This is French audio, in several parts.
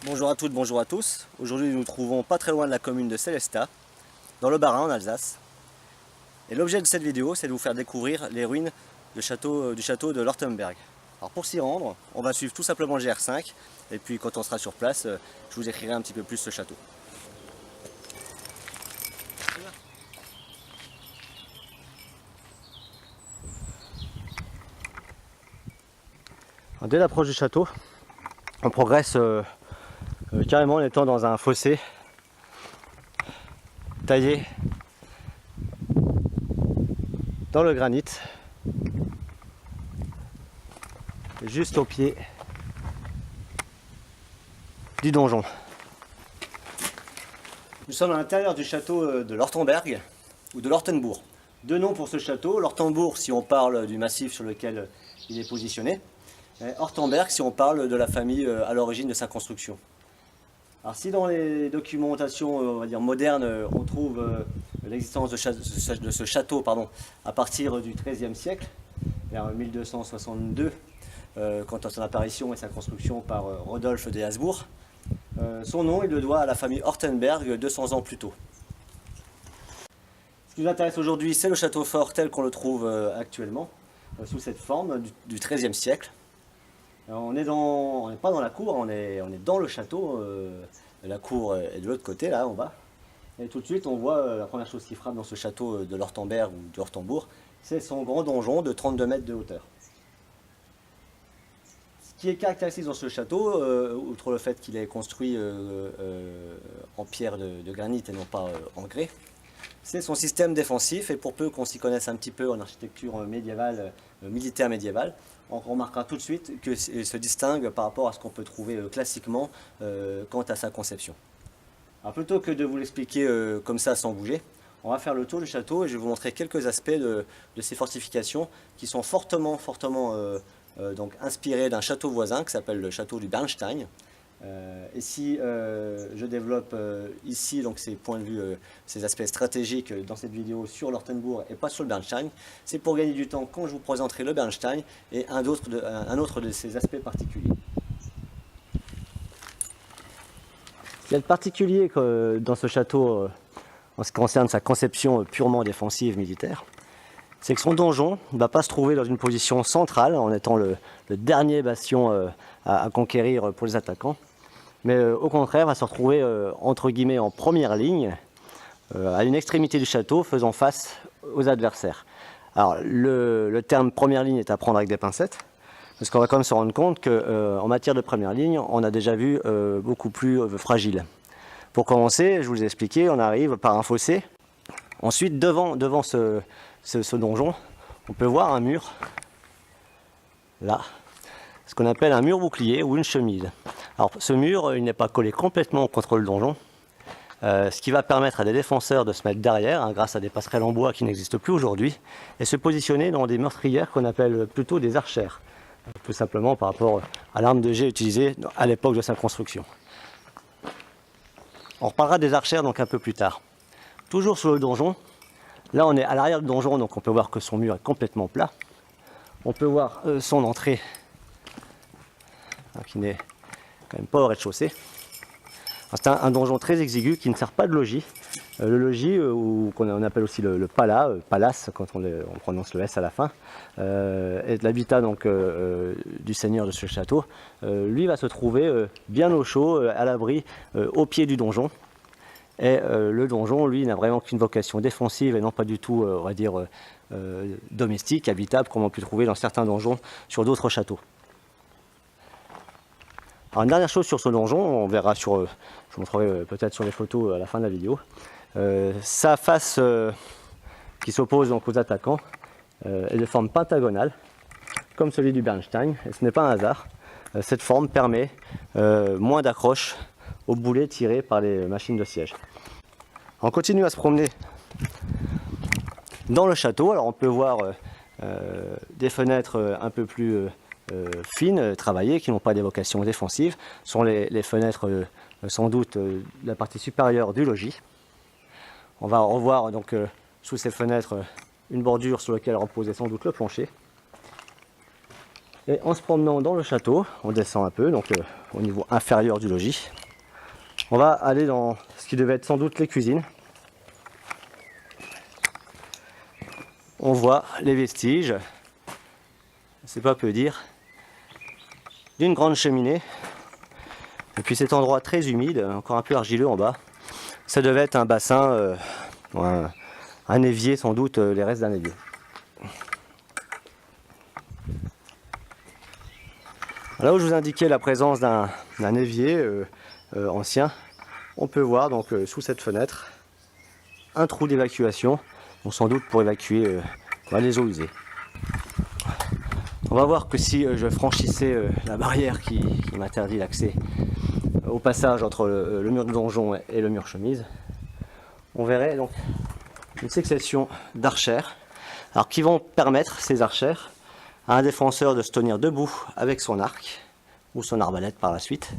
Bonjour à toutes, bonjour à tous. Aujourd'hui nous nous trouvons pas très loin de la commune de Sélestat, dans le Bas-Rhin en Alsace. Et l'objet de cette vidéo c'est de vous faire découvrir les ruines du château de Lortemberg. Alors pour s'y rendre, on va suivre tout simplement le GR5 et puis quand on sera sur place, je vous décrirai un petit peu plus ce château. Alors, dès l'approche du château, on progresse carrément en étant dans un fossé taillé dans le granit, juste au pied du donjon. Nous sommes à l'intérieur du château de Lortemberg ou de Lortenbourg. Deux noms pour ce château, Lortembourg si on parle du massif sur lequel il est positionné, et Ortenberg si on parle de la famille à l'origine de sa construction. Alors si dans les documentations on va dire modernes, on trouve l'existence de ce château à partir du XIIIe siècle, vers 1262, quant à son apparition et sa construction par Rodolphe des Habsbourg, son nom il le doit à la famille Ortenberg 200 ans plus tôt. Ce qui nous intéresse aujourd'hui, c'est le château fort tel qu'on le trouve actuellement, sous cette forme du XIIIe siècle. On n'est pas dans la cour, on est dans le château. La cour est de l'autre côté, là en bas. Et tout de suite, on voit la première chose qui frappe dans ce château de Lortemberg ou de Lortembourg, c'est son grand donjon de 32 mètres de hauteur. Ce qui est caractéristique dans ce château, outre le fait qu'il est construit en pierre de granit et non pas en grès, c'est son système défensif. Et pour peu qu'on s'y connaisse un petit peu en architecture médiévale, militaire médiévale, on remarquera tout de suite qu'il se distingue par rapport à ce qu'on peut trouver classiquement quant à sa conception. Alors plutôt que de vous l'expliquer comme ça sans bouger, on va faire le tour du château et je vais vous montrer quelques aspects de ces fortifications qui sont fortement donc inspirés d'un château voisin qui s'appelle le château du Bernstein. Et si je développe ici donc ces points de vue, ces aspects stratégiques dans cette vidéo sur Lortenbourg et pas sur le Bernstein, c'est pour gagner du temps quand je vous présenterai le Bernstein et un autre de ces aspects particuliers. Ce qu'il y a de particulier dans ce château en ce qui concerne sa conception purement défensive militaire, c'est que son donjon ne va pas se trouver dans une position centrale en étant le dernier bastion à conquérir pour les attaquants, mais au contraire va se retrouver entre guillemets en première ligne, à une extrémité du château faisant face aux adversaires. Alors le terme première ligne est à prendre avec des pincettes, parce qu'on va quand même se rendre compte qu'en matière de première ligne, on a déjà vu beaucoup plus fragile. Pour commencer, je vous ai expliqué, on arrive par un fossé. Ensuite, devant ce donjon, on peut voir un mur, là, ce qu'on appelle un mur bouclier ou une chemise. Alors ce mur, il n'est pas collé complètement contre le donjon, ce qui va permettre à des défenseurs de se mettre derrière, grâce à des passerelles en bois qui n'existent plus aujourd'hui, et se positionner dans des meurtrières qu'on appelle plutôt des archères, tout simplement par rapport à l'arme de jet utilisée à l'époque de sa construction. On reparlera des archères donc un peu plus tard. Toujours sur le donjon, là on est à l'arrière du donjon, donc on peut voir que son mur est complètement plat. On peut voir son entrée, qui n'est quand même pas au rez-de-chaussée. C'est un donjon très exigu qui ne sert pas de logis. Le logis, ou qu'on appelle aussi le palace quand on prononce le S à la fin, est l'habitat donc du seigneur de ce château. Lui va se trouver bien au chaud, à l'abri, au pied du donjon. Et le donjon, lui, n'a vraiment qu'une vocation défensive et non pas du tout, on va dire, domestique, habitable, comme on peut trouver dans certains donjons sur d'autres châteaux. Alors, une dernière chose sur ce donjon, on verra je vous montrerai peut-être sur les photos à la fin de la vidéo. Sa face qui s'oppose donc aux attaquants est de forme pentagonale, comme celui du Bernstein, et ce n'est pas un hasard. Cette forme permet moins d'accroche aux boulets tirés par les machines de siège. On continue à se promener dans le château. Alors on peut voir des fenêtres un peu plus fines, travaillées, qui n'ont pas des vocations défensives. Ce sont les fenêtres sans doute de la partie supérieure du logis. On va revoir donc sous ces fenêtres une bordure sur laquelle reposait sans doute le plancher. Et en se promenant dans le château, on descend un peu, donc au niveau inférieur du logis. On va aller dans ce qui devait être sans doute les cuisines. On voit les vestiges, c'est pas peu dire, d'une grande cheminée. Et puis cet endroit très humide, encore un peu argileux en bas, ça devait être un bassin, un évier sans doute, les restes d'un évier. Là où je vous indiquais la présence d'un évier ancien, on peut voir donc sous cette fenêtre un trou d'évacuation, sans doute pour évacuer les eaux usées. On va voir que si je franchissais la barrière qui m'interdit l'accès au passage entre le mur de donjon et le mur chemise, on verrait donc une succession d'archères, alors qui vont permettre, ces archères, à un défenseur de se tenir debout avec son arc ou son arbalète par la suite,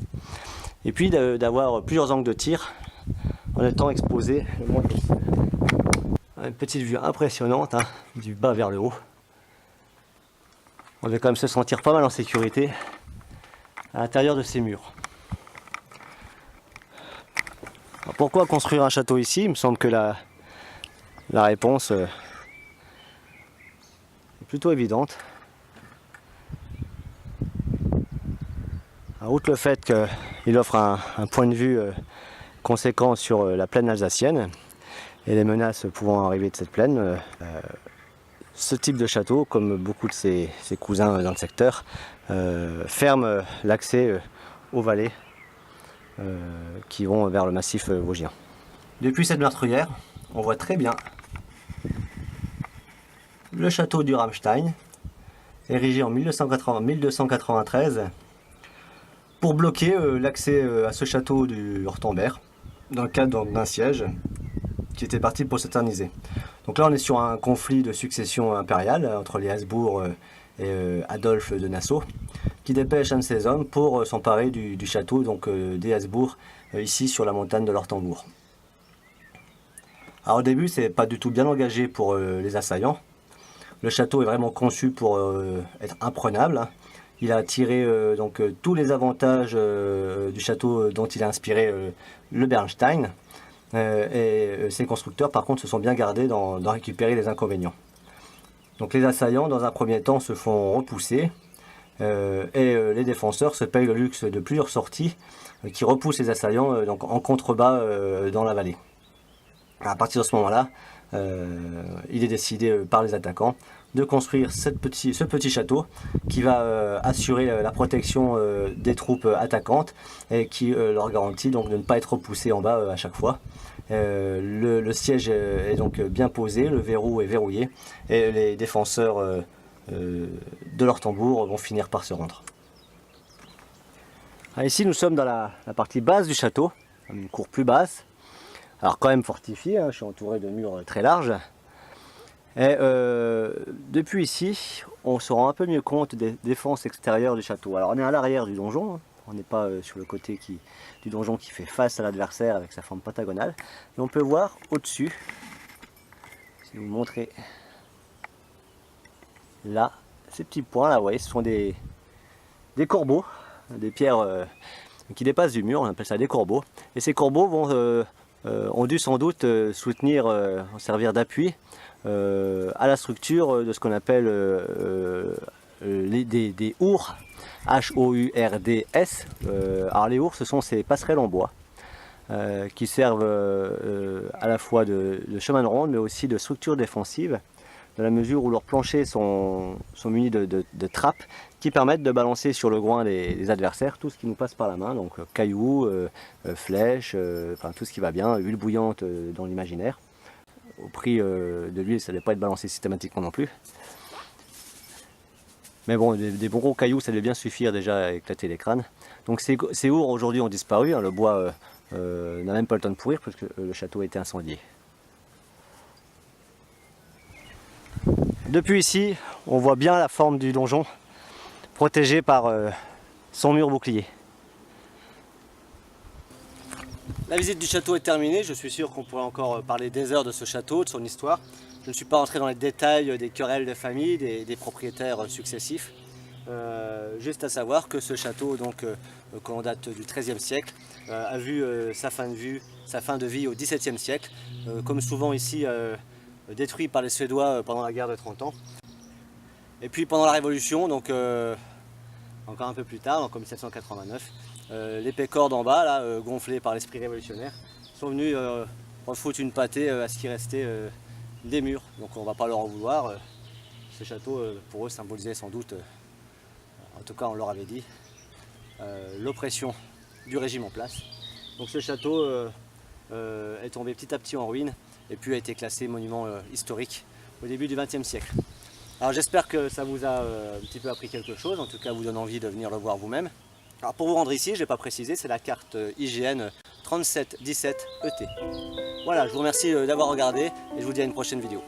et puis d'avoir plusieurs angles de tir en étant exposé le moins possible. Une petite vue impressionnante, hein, du bas vers le haut. On va quand même se sentir pas mal en sécurité à l'intérieur de ces murs. Alors pourquoi construire un château ici? Il me semble que la réponse est plutôt évidente. Outre le fait qu'il offre un point de vue conséquent sur la plaine alsacienne et les menaces pouvant arriver de cette plaine, ce type de château, comme beaucoup de ses cousins dans le secteur, ferme l'accès aux vallées qui vont vers le massif vosgien. Depuis cette meurtrière, on voit très bien le château du Ramstein, érigé en 1293, pour bloquer l'accès à ce château du Hortenberg, dans le cadre d'un siège qui était parti pour s'éterniser. Donc là on est sur un conflit de succession impériale entre les Habsbourg et Adolphe de Nassau, qui dépêche un de ses hommes pour s'emparer du château donc, des Habsbourg, ici sur la montagne de l'Ortembourg. Alors au début c'est pas du tout bien engagé pour les assaillants. Le château est vraiment conçu pour être imprenable. Il a tiré donc tous les avantages du château dont il a inspiré le Bernstein. Et ces constructeurs par contre se sont bien gardés d'en récupérer les inconvénients. Donc les assaillants dans un premier temps se font repousser et les défenseurs se payent le luxe de plusieurs sorties qui repoussent les assaillants donc en contrebas dans la vallée. À partir de ce moment-là, il est décidé par les attaquants de construire ce petit château qui va assurer la protection des troupes attaquantes et qui leur garantit donc de ne pas être repoussé en bas à chaque fois. Le siège est donc bien posé, le verrou est verrouillé et les défenseurs de l'Ortembourg vont finir par se rendre. Ici nous sommes dans la partie basse du château, une cour plus basse. Alors quand même fortifié, hein, je suis entouré de murs très larges. Et depuis ici, on se rend un peu mieux compte des défenses extérieures du château. Alors on est à l'arrière du donjon, hein. On n'est pas sur le côté du donjon qui fait face à l'adversaire avec sa forme pentagonale. Mais on peut voir au-dessus, si vous montrez là, ces petits points là, vous voyez, ce sont des corbeaux, des pierres qui dépassent du mur, on appelle ça des corbeaux. Et ces corbeaux ont dû sans doute servir d'appui à la structure de ce qu'on appelle des ours, H-O-U-R-D-S. Alors les ours, ce sont ces passerelles en bois qui servent à la fois de chemin de ronde mais aussi de structure défensive, dans la mesure où leurs planchers sont munis de trappes qui permettent de balancer sur le groin des adversaires tout ce qui nous passe par la main, donc cailloux, flèches, enfin tout ce qui va bien, huile bouillante dans l'imaginaire. Au prix de l'huile, ça ne devait pas être balancé systématiquement non plus. Mais bon, des bons gros cailloux, ça devait bien suffire déjà à éclater les crânes. Donc ces ours aujourd'hui ont disparu, hein, le bois n'a même pas le temps de pourrir parce que le château a été incendié. Depuis ici, on voit bien la forme du donjon, protégé par son mur bouclier. La visite du château est terminée, je suis sûr qu'on pourrait encore parler des heures de ce château, de son histoire. Je ne suis pas entré dans les détails des querelles de famille, des propriétaires successifs. Juste à savoir que ce château, donc, qu'on date du XIIIe siècle, a vu sa fin de vie au XVIIe siècle, comme souvent ici détruit par les Suédois pendant la guerre de 30 ans. Et puis pendant la Révolution, donc encore un peu plus tard, donc en 1789, les pécores d'en bas, là, gonflés par l'esprit révolutionnaire, sont venus refoutre une pâtée à ce qui restait des murs. Donc on ne va pas leur en vouloir. Ce château, pour eux, symbolisait sans doute, en tout cas on leur avait dit, l'oppression du régime en place. Donc ce château est tombé petit à petit en ruine et puis a été classé monument historique au début du XXe siècle. Alors j'espère que ça vous a un petit peu appris quelque chose, en tout cas vous donne envie de venir le voir vous-même. Alors pour vous rendre ici, je n'ai pas précisé, c'est la carte IGN 3717 ET. Voilà, je vous remercie d'avoir regardé et je vous dis à une prochaine vidéo.